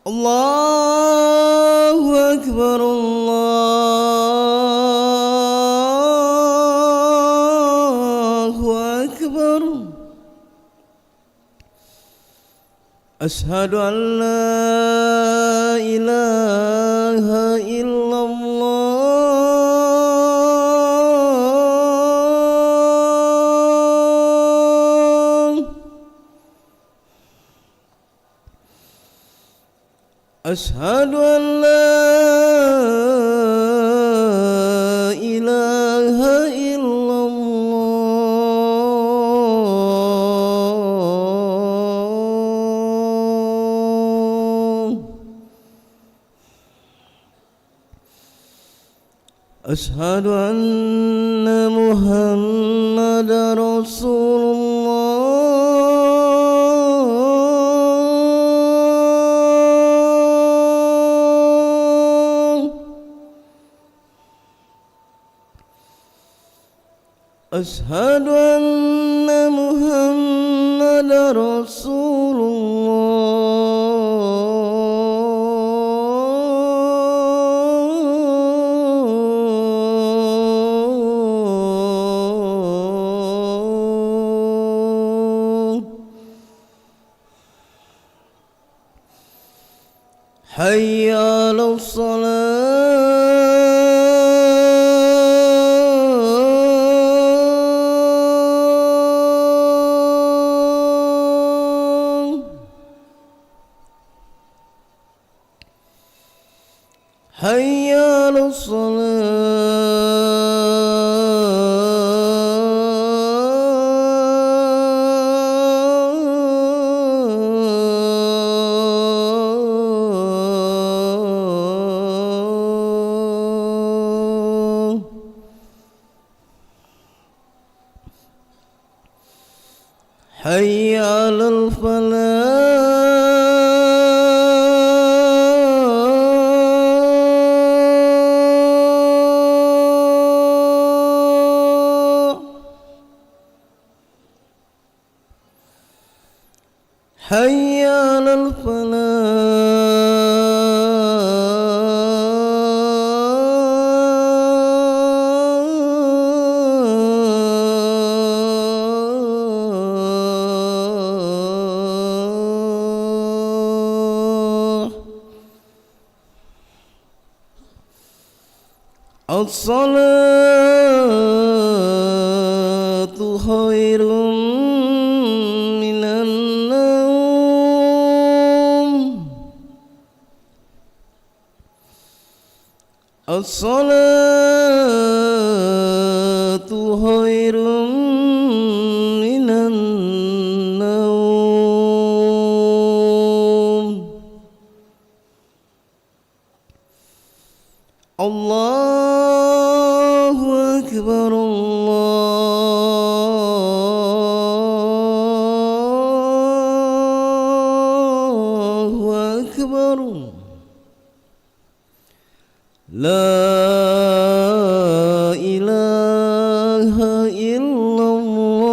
الله أكبر الله أكبر. أشهد أن لا إله إلا الله. أشهد أن لا إله إلا الله. أشهد أن محمدا رسول الله. أشهد أن محمدا رسول الله. حي على الصلاة. حي على الصلاة. حي على الفلاح. حي على الفلاح. الصلاة خير من النوم. الصلاة خير من النوم. الله أكبر الله أكبر. لا إله إلا الله.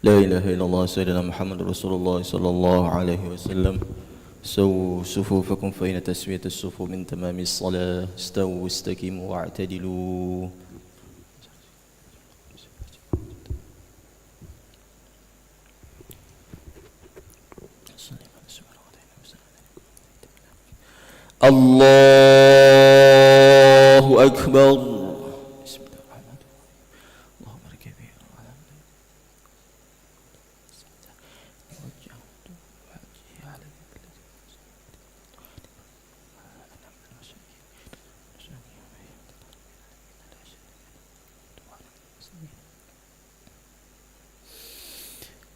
لا إله إلا الله سيدنا محمد رسول الله صلى الله عليه وسلم. سووا صفوفكم فإن تسوية الصفوف من تمام الصلاة. استووا واستقيموا واعتدلوا. الله أكبر.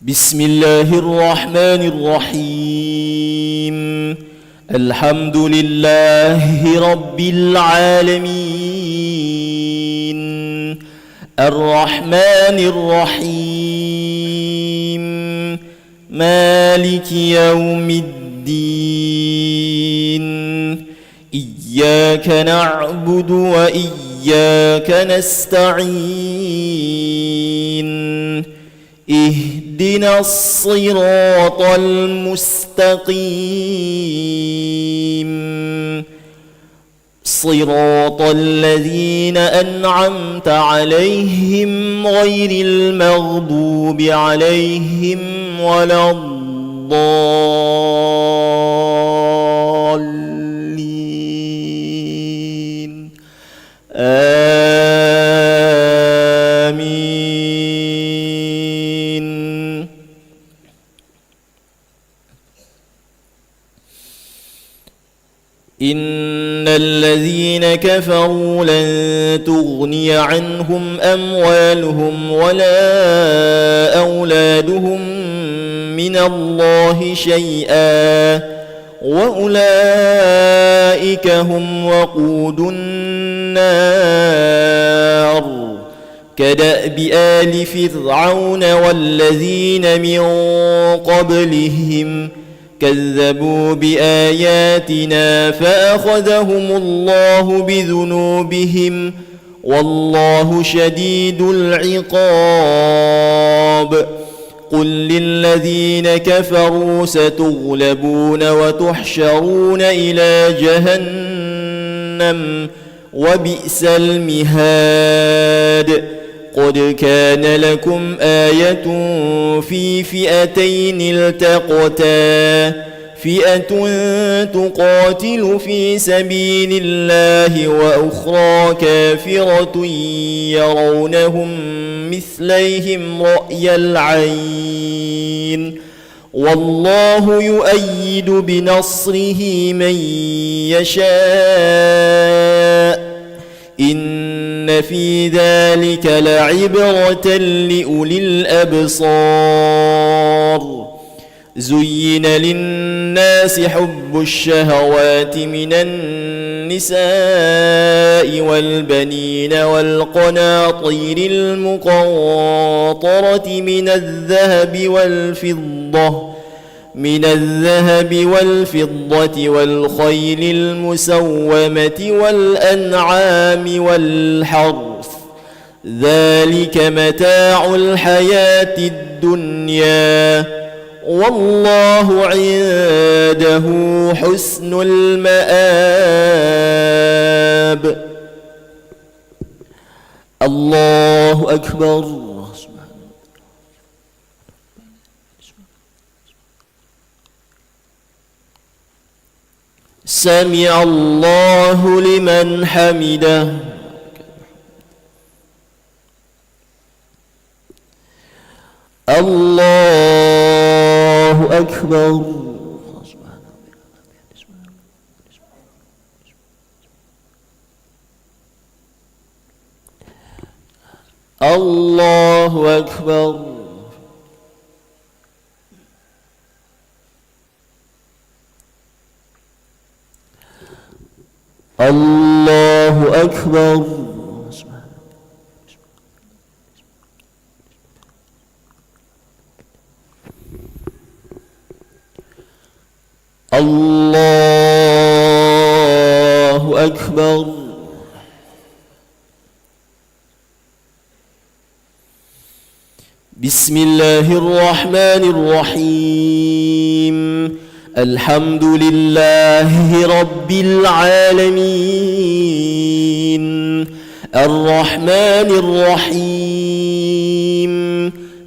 بسم الله الرحمن الرحيم. الحمد لله رب العالمين. الرحمن الرحيم. مالك يوم الدين. إياك نعبد وإياك نستعين. اهدنا الصراط المستقيم. صراط الذين أنعمت عليهم غير المغضوب عليهم ولا الضالين. إن الذين كفروا لن تغني عنهم أموالهم ولا أولادهم من الله شيئا وأولئك هم وقود النار. كدأب آل فرعون والذين من قبلهم كذبوا بآياتنا فأخذهم الله بذنوبهم والله شديد العقاب. قل للذين كفروا ستغلبون وتحشرون إلى جهنم وبئس المهاد. قد كان لكم آية في فئتين التقتا فئة تقاتل في سبيل الله وأخرى كافرة يرونهم مثليهم رأي العين والله يؤيد بنصره من يشاء. إن في ذلك لعبرة لأولي الأبصار. زين للناس حب الشهوات من النساء والبنين والقناطير المقنطرة من الذهب والفضة والخيل المسومة والأنعام والحرث. ذلك متاع الحياة الدنيا والله عنده حسن المآب. الله أكبر. سمع الله لمن حمده. الله أكبر. الله أكبر. الله أكبر. الله أكبر. بسم بسم الله الرحمن الرحيم الحمد لله رب العالمين الرحمن الرحيم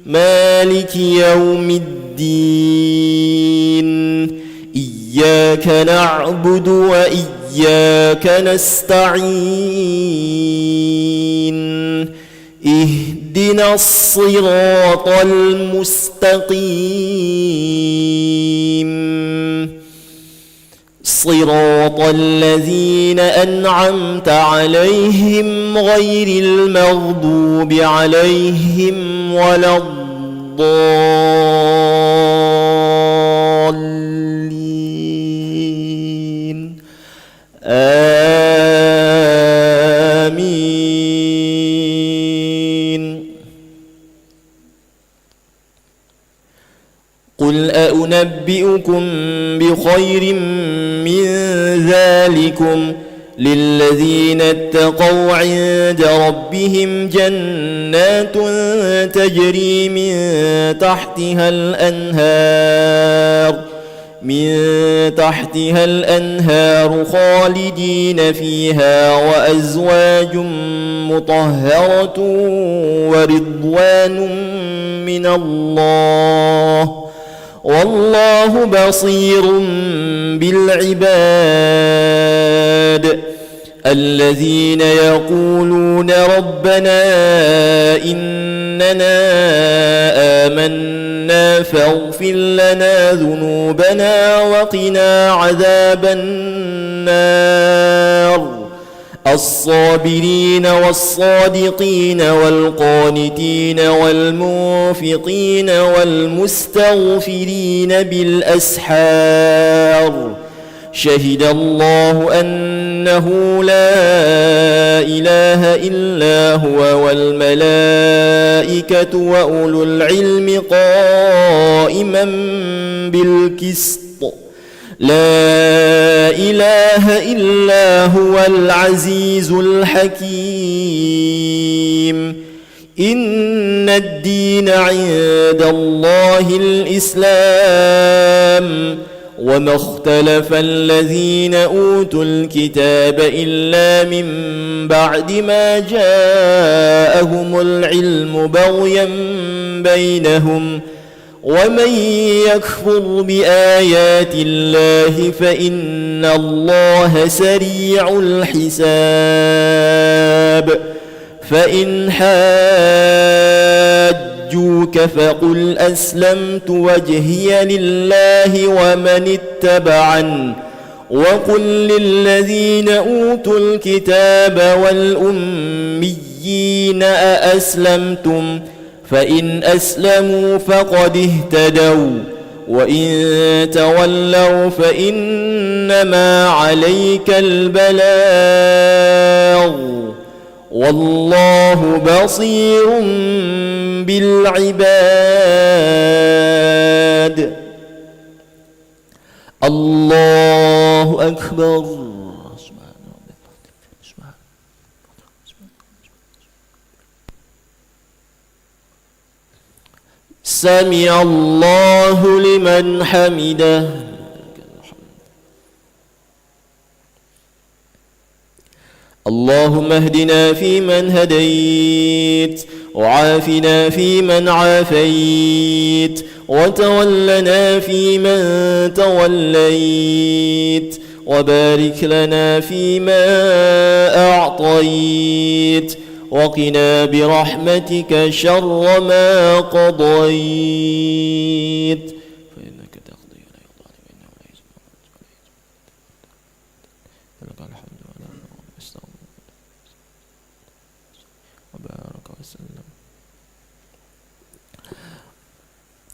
مالك يوم الدين إياك نعبد وإياك نستعين اهدنا الصراط المستقيم صراط الذين أنعمت عليهم غير المغضوب عليهم ولا الضالين آمين. قل أنبئكم بخير من ذلكم للذين اتقوا عند ربهم جنات تجري من تحتها الأنهار خالدين فيها وأزواج مطهرة ورضوان من الله والله بصير بالعباد. الذين يقولون ربنا إننا آمنا فاغفر لنا ذنوبنا وقنا عذاب النار. الصابرين والصادقين والقانتين والمنفقين والمستغفرين بالأسحار. شهد الله أنه لا إله إلا هو والملائكة وأولو العلم قائما بالقسط لا إله إلا هو العزيز الحكيم. إن الدين عند الله الإسلام وما اختلف الذين أوتوا الكتاب إلا من بعد ما جاءهم العلم بغيا بينهم ومن يكفر بآيات الله فإن الله سريع الحساب. فإن حاجوك فقل أسلمت وجهي لله ومن اتبعن وقل للذين أوتوا الكتاب والأميين أأسلمتم فإن أسلموا فقد اهتدوا وإن تولوا فإنما عليك البلاغ والله بصير بالعباد. الله أكبر. سمع الله لمن حمده. اللهم اهدنا فيمن هديت وعافنا فيمن عافيت وتولنا فيمن توليت وبارك لنا فيما أعطيت وقنا برحمتك شر ما قضيت فإنك تقضي ولا يقضى عليك إنه لا يذل من واليت ولك الحمد ولا نستغفر وبارك وسلم.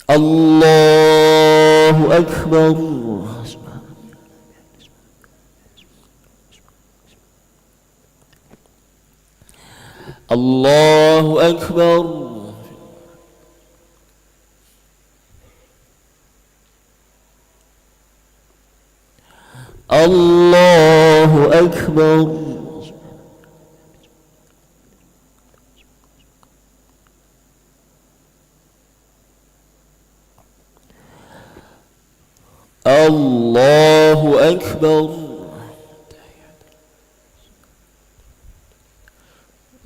الله أكبر. الله أكبر. الله أكبر. الله أكبر.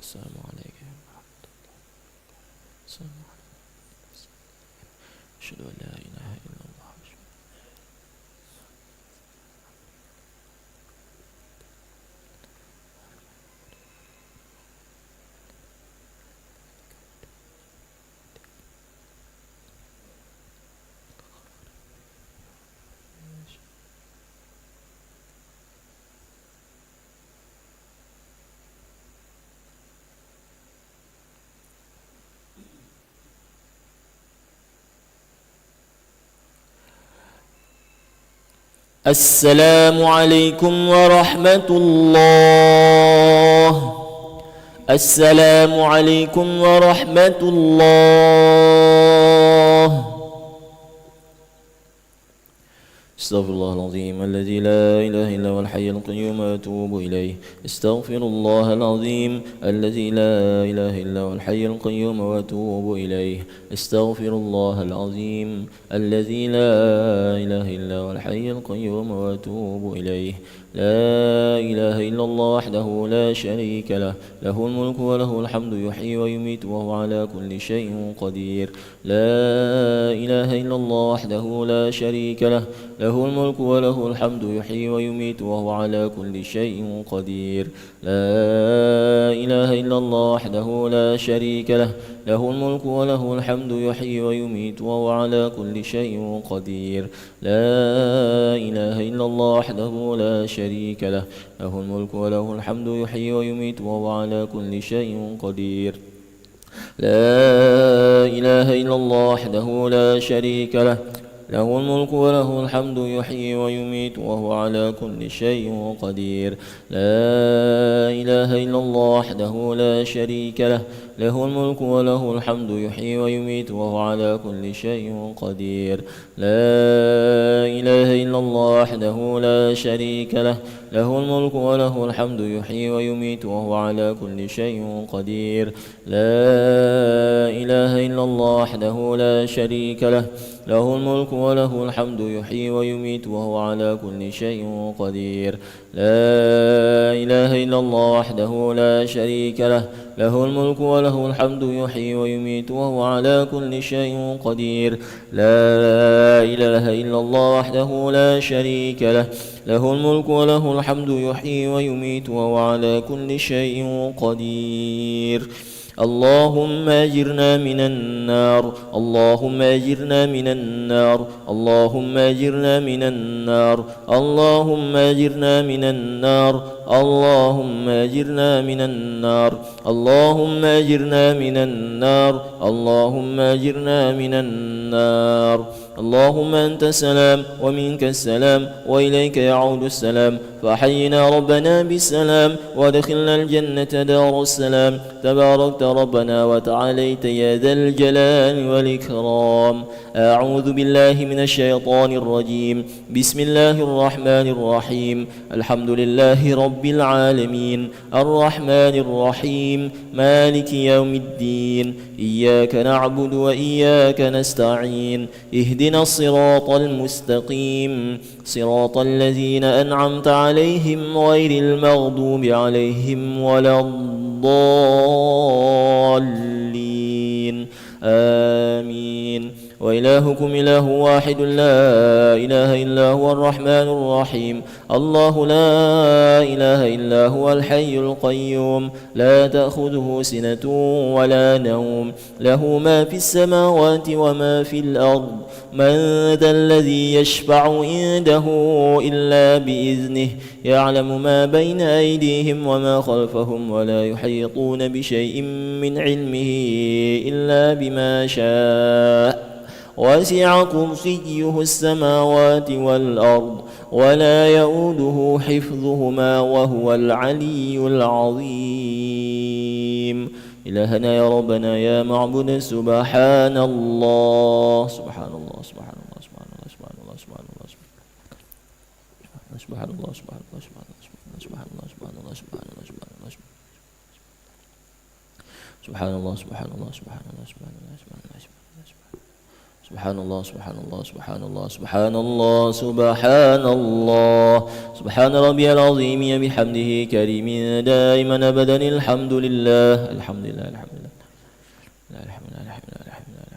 السلام عليكم أشهد أن لا إله إلا الله. السلام عليكم ورحمة الله. السلام عليكم ورحمة الله. استغفر الله العظيم الذي لا إله إلا هو الحي القيوم وأتوب إليه. استغفر الله العظيم الذي لا إله إلا هو الحي القيوم وأتوب إليه. استغفر الله العظيم الذي لا إله إلا هو الحي القيوم وأتوب إليه. لا إله إلا الله وحده لا شريك له، له الملك وله الحمد يحيي ويميت وهو على كل شيء قدير. لا إله إلا الله وحده لا شريك له، له الملك وله الحمد يحيي ويميت وهو على كل شيء قدير. لا إله إلا الله وحده لا شريك له، له الملك وله الحمد يحيي ويميت وهو على كل شيء قدير. لا إله إلا الله وحده لا شريك له، له الملك وله الحمد يحيي ويميت وهو على كل شيء قدير. لا إله إلا الله وحده لا شريك له، له الملك وله الحمد يحيي ويميت وهو على كل شيء قدير. لا إله إلا الله وحده لا شريك له، له الملك وله الحمد يحيي ويميت وهو على كل شيء قدير. لا إله إلا الله وحده لا شريك له، له الملك وله الحمد يحيي ويميت وهو على كل شيء قدير. لا إله إلا الله وحده لا شريك له، له الملك وله الحمد يحيي ويميت وهو على كل شيء قدير. لا إله إلا الله وحده لا شريك له، له الملك وله الحمد يحيي ويميت وهو على كل شيء قدير. لا إله إلا الله وحده لا شريك له، له الملك وله الحمد يحيي ويميت وهو على كل شيء قدير. اللهم أجرنا من النار، اللهم أجرنا من النار، اللهم أجرنا من النار، اللهم أجرنا من النار، اللهم أجرنا من النار، اللهم أجرنا من النار، اللهم أجرنا من النار. اللهم أنت السلام ومنك السلام وإليك يعود السلام، فحينا ربنا بالسلام وادخلنا الجنة دار السلام. تباركت ربنا وتعاليت يا ذا الجلال والإكرام. أعوذ بالله من الشيطان الرجيم. بسم الله الرحمن الرحيم. الحمد لله رب العالمين، الرحمن الرحيم، مالك يوم الدين. إياك نعبد وإياك نستعين. اهدنا الصراط المستقيم، صراط الذين أنعمت عليهم غير المغضوب عليهم ولا الضالين. آمين. وإلهكم إله واحد لا إله إلا هو الرحمن الرحيم. الله لا إله إلا هو الحي القيوم، لا تأخذه سنة ولا نوم، له ما في السماوات وما في الأرض. من ذا الذي يشفع عنده إلا بإذنه، يعلم ما بين أيديهم وما خلفهم، ولا يحيطون بشيء من علمه إلا بما شاء. وسع كرسيه السماوات والأرض، ولا يؤوده حفظهما وهو العلي العظيم. إلهنا يا ربنا يا معبود سبحان الله، سبحان الله، سبحان الله، سبحان الله، سبحان الله، سبحان الله، سبحان الله، سبحان الله، سبحان الله، سبحان الله، سبحان الله، سبحان الله، سبحان الله، سبحان الله، سبحان الله، سبحان الله، سبحان الله، سبحان الله، سبحان الله، سبحان الله. Subhanallah, subhanallah, subhanallah, subhanallah, subhanallah, subhana rabbiyal azim ya bihamdihi karimin daiman abadan alhamdulillah, alhamdulillah, alhamdulillah, alhamdulillah, alhamdulillah,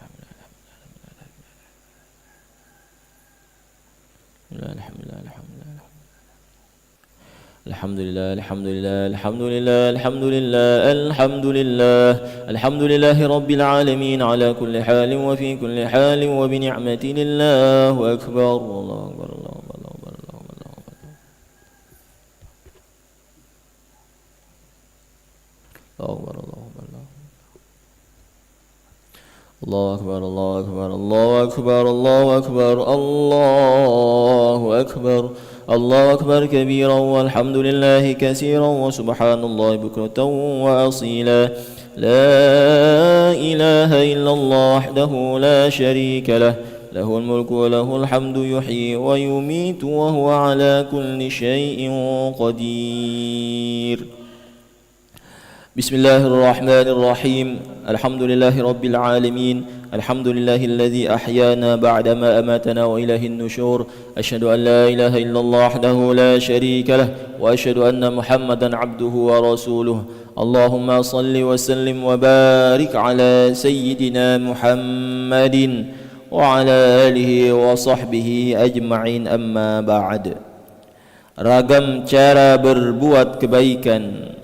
alhamdulillah, alhamdulillah. Alhamdulillah, alhamdulillah, alhamdulillah, alhamdulillah, alhamdulillah, alhamdulillahi rabbil alamin ala kulli halin wa fi kulli halin wa bi ni'mati lillahu akbar. Allahu akbar, Allahu akbar, Allahu akbar, Allahu akbar, Allahu akbar, Allahu akbar, Allahu akbar, Allahu akbar, Allahu akbar, Allahu akbar. الله أكبر كبيرا والحمد لله كثيرا وسبحان الله بكرة وأصيلا لا إله إلا الله وحده لا شريك له له الملك وله الحمد يحيي ويميت وهو على كل شيء قدير بسم الله الرحمن الرحيم الحمد لله رب العالمين الحمد لله الذي أحيانا بعدما أماتنا وإليه النشور أشهد أن لا إله إلا الله وحده لا شريك له وأشهد أن محمدا عبده ورسوله اللهم صل وسلم وبارك على سيدنا محمد وعلى آله وصحبه أجمعين أما بعد. Ragam cara berbuat kebaikan.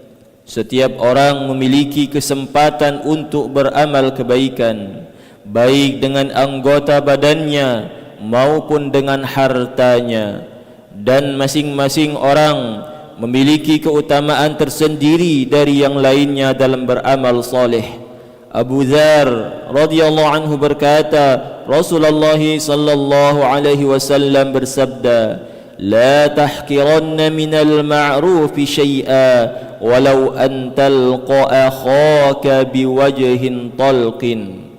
Setiap orang memiliki kesempatan untuk beramal kebaikan, baik dengan anggota badannya maupun dengan hartanya, dan masing-masing orang memiliki keutamaan tersendiri dari yang lainnya dalam beramal soleh. Abu Dzar radhiyallahu anhu berkata, Rasulullah sallallahu alaihi wasallam bersabda, "La tahqiranna minal ma'rufi syai'a walau an talqa akhaka biwajhin talqin."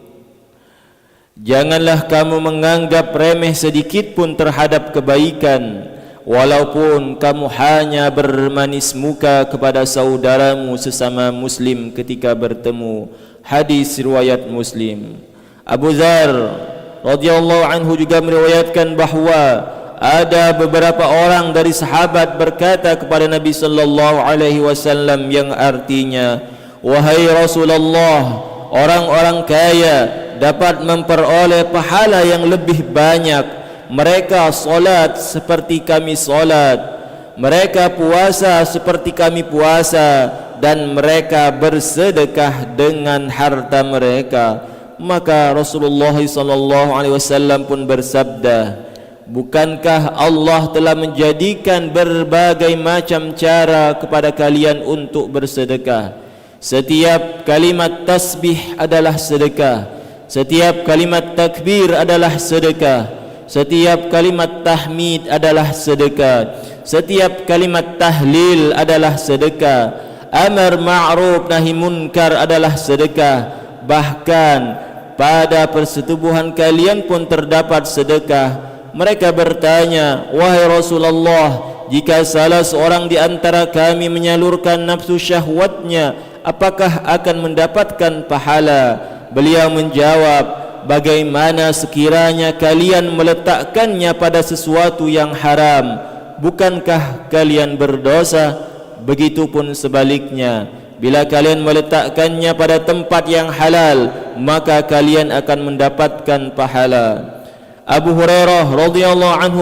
Janganlah kamu menganggap remeh sedikit pun terhadap kebaikan, walaupun kamu hanya bermanis muka kepada saudaramu sesama muslim ketika bertemu. Hadis riwayat Muslim. Abu Dzar radhiyallahu anhu juga meriwayatkan bahwa ada beberapa orang dari sahabat berkata kepada Nabi sallallahu alaihi wasallam yang artinya, "Wahai Rasulullah, orang-orang kaya dapat memperoleh pahala yang lebih banyak. Mereka solat seperti kami solat, mereka puasa seperti kami puasa, dan mereka bersedekah dengan harta mereka." Maka Rasulullah sallallahu alaihi wasallam pun bersabda, "Bukankah Allah telah menjadikan berbagai macam cara kepada kalian untuk bersedekah? Setiap kalimat tasbih adalah sedekah, setiap kalimat takbir adalah sedekah, setiap kalimat tahmid adalah sedekah, setiap kalimat tahlil adalah sedekah, amar ma'ruf nahi munkar adalah sedekah. Bahkan pada persetubuhan kalian pun terdapat sedekah." Mereka bertanya, "Wahai Rasulullah, jika salah seorang di antara kami menyalurkan nafsu syahwatnya, apakah akan mendapatkan pahala?" Beliau menjawab, "Bagaimana sekiranya kalian meletakkannya pada sesuatu yang haram? Bukankah kalian berdosa? Begitupun sebaliknya, bila kalian meletakkannya pada tempat yang halal, maka kalian akan mendapatkan pahala." Abu Hurairah radhiyallahu anhu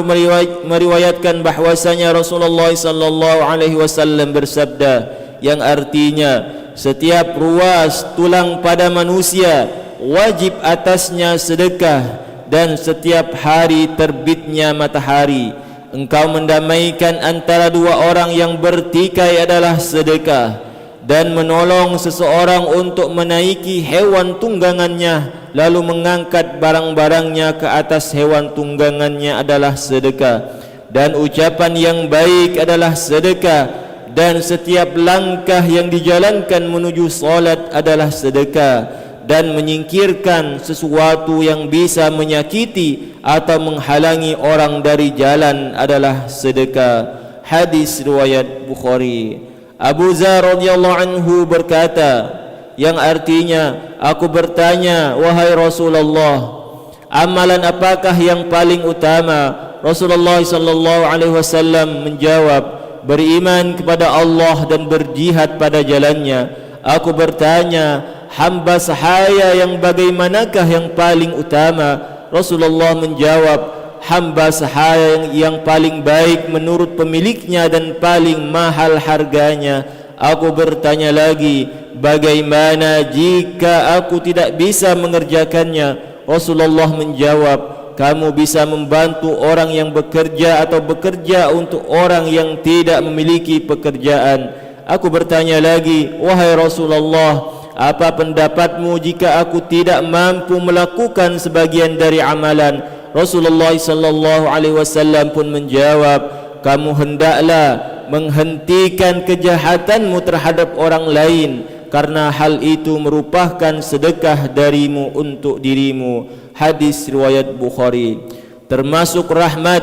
meriwayatkan bahwasanya Rasulullah sallallahu alaihi wasallam bersabda, yang artinya, setiap ruas tulang pada manusia wajib atasnya sedekah, dan setiap hari terbitnya matahari engkau mendamaikan antara dua orang yang bertikai adalah sedekah, dan menolong seseorang untuk menaiki hewan tunggangannya lalu mengangkat barang-barangnya ke atas hewan tunggangannya adalah sedekah, dan ucapan yang baik adalah sedekah, dan setiap langkah yang dijalankan menuju solat adalah sedekah, dan menyingkirkan sesuatu yang bisa menyakiti atau menghalangi orang dari jalan adalah sedekah. Hadis riwayat Bukhari. Abu Dzar radhiyallahu anhu berkata, yang artinya, "Aku bertanya, wahai Rasulullah, amalan apakah yang paling utama? Rasulullah sallallahu alaihi wasallam menjawab, beriman kepada Allah dan berjihad pada jalannya. Aku bertanya, hamba sahaya yang bagaimanakah yang paling utama? Rasulullah menjawab, hamba sahaya yang paling baik menurut pemiliknya dan paling mahal harganya. Aku bertanya lagi, bagaimana jika aku tidak bisa mengerjakannya? Rasulullah menjawab, kamu bisa membantu orang yang bekerja atau bekerja untuk orang yang tidak memiliki pekerjaan. Aku bertanya lagi, wahai Rasulullah, apa pendapatmu jika aku tidak mampu melakukan sebagian dari amalan? Rasulullah sallallahu alaihi wasallam pun menjawab, kamu hendaklah menghentikan kejahatanmu terhadap orang lain, karena hal itu merupakan sedekah darimu untuk dirimu. Hadis riwayat Bukhari. Termasuk rahmat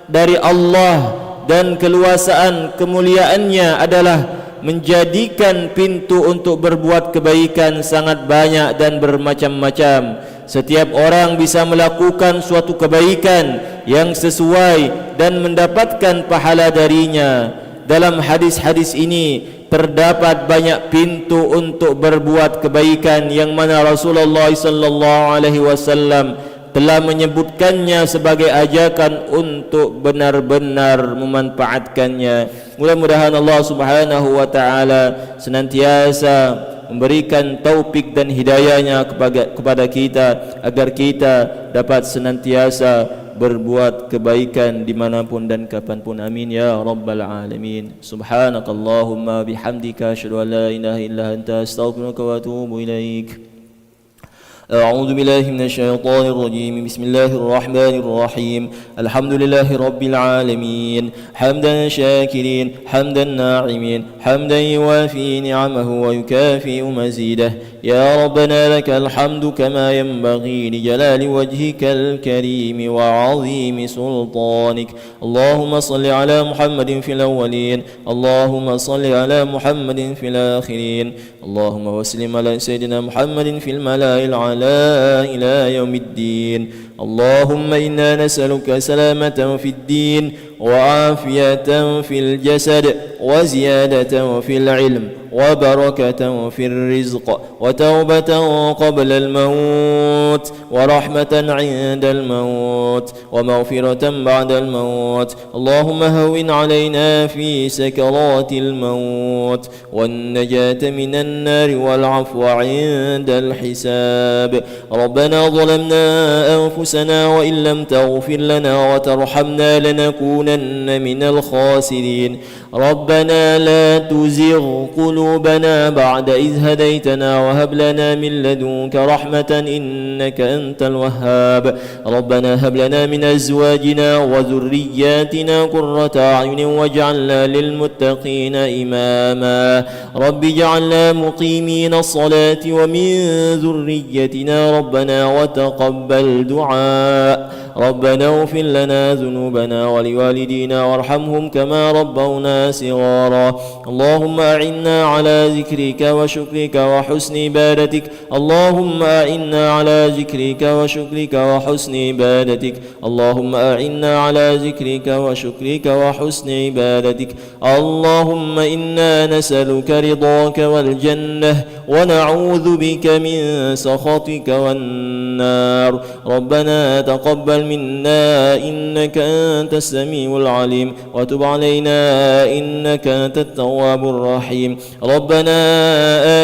dari Allah dan keluasaan kemuliaannya adalah menjadikan pintu untuk berbuat kebaikan sangat banyak dan bermacam-macam. Setiap orang bisa melakukan suatu kebaikan yang sesuai dan mendapatkan pahala darinya. Dalam hadis-hadis ini terdapat banyak pintu untuk berbuat kebaikan yang mana Rasulullah sallallahu alaihi wasallam telah menyebutkannya sebagai ajakan untuk benar-benar memanfaatkannya. Mudah-mudahan Allah Subhanahu wa taala senantiasa memberikan taufik dan hidayahnya kepada kita agar kita dapat senantiasa berbuat kebaikan dimanapun dan kapanpun. Amin ya rabbal alamin. Subhanakallahumma bihamdika asyhadu an la ilaha illa anta astaghfiruka wa atubu ilaik. أعوذ بالله من الشيطان الرجيم. بسم الله الرحمن الرحيم. الحمد لله رب العالمين حمدا شاكرين حمدا ناعمين حمدا يوافي نعمه ويكافئ مزيده. يا ربنا لك الحمد كما ينبغي لجلال وجهك الكريم وعظيم سلطانك. اللهم صل على محمد في الأولين اللهم صل على محمد في الآخرين اللهم وسلم على سيدنا محمد في الملأ العلى إلى يوم الدين. اللهم إنا نسألك سلامة في الدين وعافية في الجسد وزيادة في العلم وبركة في الرزق وتوبة قبل الموت ورحمة عند الموت ومغفرة بعد الموت. اللهم هون علينا في سكرات الموت والنجاة من النار والعفو عند الحساب. ربنا ظلمنا أنفسنا وإن لم تغفر لنا وترحمنا لنكونن من الخاسرين. ربنا لا تزغ قلوبنا بعد إذ هديتنا وهب لنا من لدنك رحمة إنك أنت الوهاب. ربنا هب لنا من أزواجنا وذرياتنا قرة أعين واجعلنا للمتقين إماما. رب اجعلنا مقيمين الصلاة ومن ذريتنا ربنا وتقبل دعاء. ربنا اغفر لنا ذنوبنا ولوالدينا وارحمهم كما ربونا صغارا. اللهم أعنا على ذكرك وشكرك وحسن عبادتك. اللهم أعنا على ذكرك وشكرك وحسن عبادتك. اللهم أعنا على ذكرك وشكرك وحسن عبادتك. اللهم إنا نسألك رضاك والجنة ونعوذ بك من سخطك والنار. ربنا تقبل منا إنك أنت السميع العليم وتب علينا إنك أنت التواب الرحيم. ربنا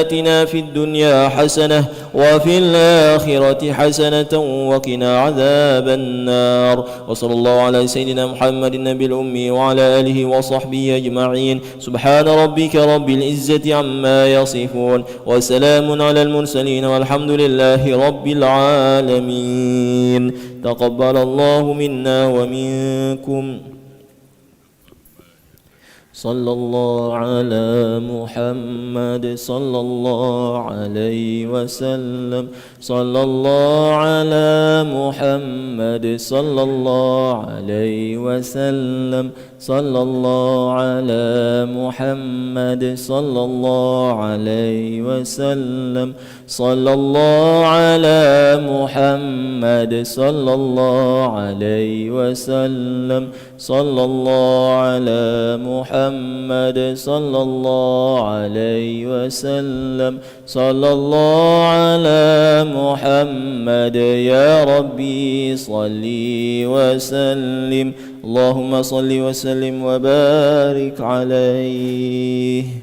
آتنا في الدنيا حسنة وفي الآخرة حسنة وقنا عذاب النار. وصلى الله على سيدنا محمد النبي الأمي وعلى آله وصحبه أجمعين. سبحان ربك رب العزة عما يصفون وسلام على المرسلين والحمد لله رب العالمين. تقبل الله منا ومنكم. صلى الله على محمد صلى الله عليه وسلم. صلى الله على محمد صلى الله عليه وسلم. صلى الله على محمد صلى الله عليه وسلم. صلى الله على محمد صلى الله عليه وسلم صلى الله على محمد صلى الله عليه وسلم صلى الله على محمد يا ربي صل وسلم اللهم صل وسلم وبارك عليه.